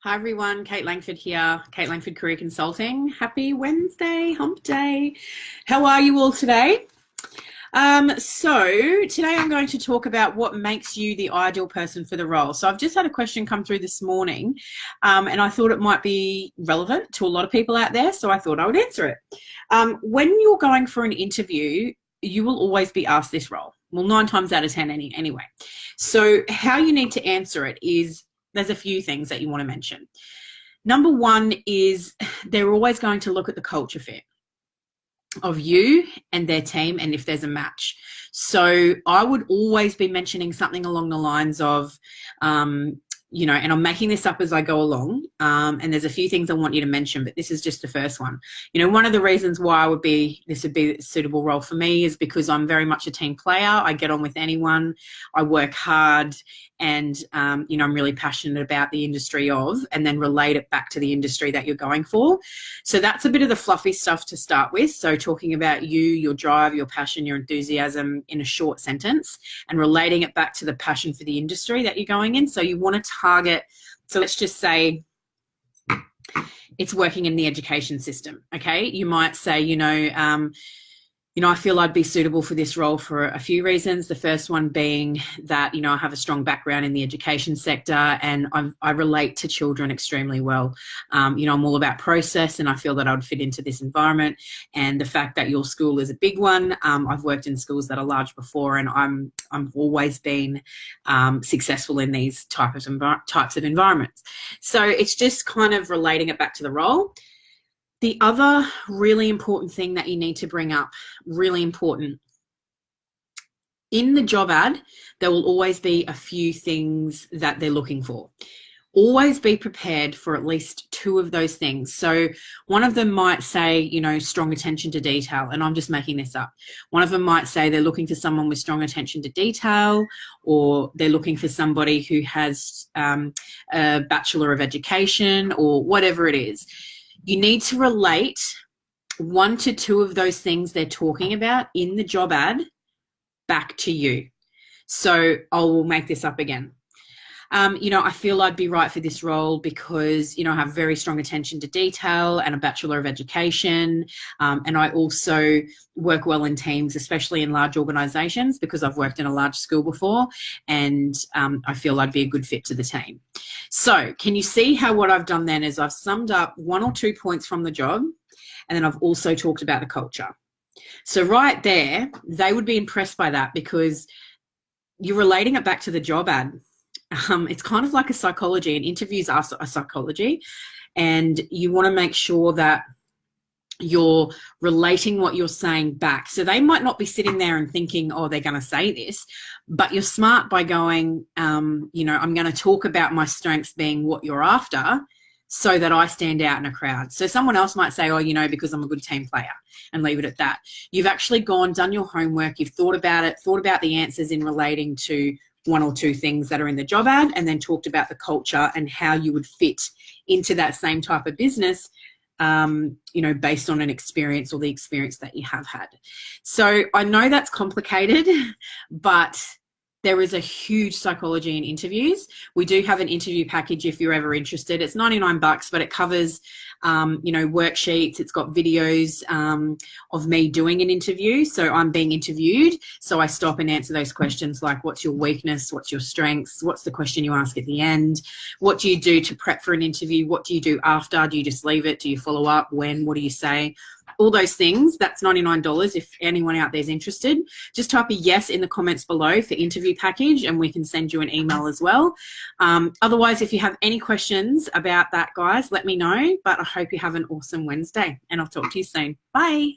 Hi everyone, Kate Langford here, Kate Langford Career Consulting. Happy Wednesday, hump day. How are you all today? So today I'm going to talk about what makes you the ideal person for the role. So I've just had a question come through this morning and I thought it might be relevant to a lot of people out there, so I thought I would answer it. When you're going for an interview, you will always be asked this role. Well, 9 times out of 10 anyway. So how you need to answer it is there's a few things that you want to mention. Number one is they're always going to look at the culture fit of you and their team and if there's a match. So I would always be mentioning something along the lines of, and I'm making this up as I go along, and there's a few things I want you to mention, but this is just the first one. One of the reasons why this would be a suitable role for me is because I'm very much a team player. I get on with anyone. I work hard, and I'm really passionate about the industry and then relate it back to the industry that you're going for. So that's a bit of the fluffy stuff to start with. So talking about you, your drive, your passion, your enthusiasm in a short sentence and relating it back to the passion for the industry that you're going in. So you want to target, so let's just say it's working in the education system. Okay. You might say, I feel I'd be suitable for this role for a few reasons. The first one being that, I have a strong background in the education sector and I relate to children extremely well. I'm all about process and I feel that I would fit into this environment. And the fact that your school is a big one, I've worked in schools that are large before and I've always been successful in these types of environments. So it's just kind of relating it back to the role. The other really important thing that you need to bring up, really important, in the job ad, there will always be a few things that they're looking for. Always be prepared for at least 2 of those things. So one of them might say, strong attention to detail, and I'm just making this up. One of them might say they're looking for someone with strong attention to detail, or they're looking for somebody who has a Bachelor of Education or whatever it is. You need to relate 1 to 2 of those things they're talking about in the job ad back to you. So I will make this up again. I feel I'd be right for this role because, I have very strong attention to detail and a Bachelor of Education. And I also work well in teams, especially in large organisations because I've worked in a large school before and I feel I'd be a good fit to the team. So can you see how what I've done then is I've summed up 1 or 2 points from the job and then I've also talked about the culture. So right there, they would be impressed by that because you're relating it back to the job ad. It's kind of like a psychology, and interviews are a psychology, and you want to make sure that you're relating what you're saying back. So they might not be sitting there and thinking, oh, they're going to say this, but you're smart by going, I'm going to talk about my strengths being what you're after so that I stand out in a crowd. So someone else might say, oh, because I'm a good team player, and leave it at that. You've actually done your homework, you've thought about the answers in relating to 1 or 2 things that are in the job ad, and then talked about the culture and how you would fit into that same type of business, based on an experience or the experience that you have had. So I know that's complicated, but there is a huge psychology in interviews. We do have an interview package if you're ever interested. It's $99, but it covers, worksheets. It's got videos of me doing an interview. So I'm being interviewed. So I stop and answer those questions like, what's your weakness? What's your strengths? What's the question you ask at the end? What do you do to prep for an interview? What do you do after? Do you just leave it? Do you follow up? When? What do you say? All those things. That's $99 if anyone out there is interested. Just type a yes in the comments below for interview package and we can send you an email as well. Otherwise, if you have any questions about that, guys, let me know. But I hope you have an awesome Wednesday and I'll talk to you soon. Bye.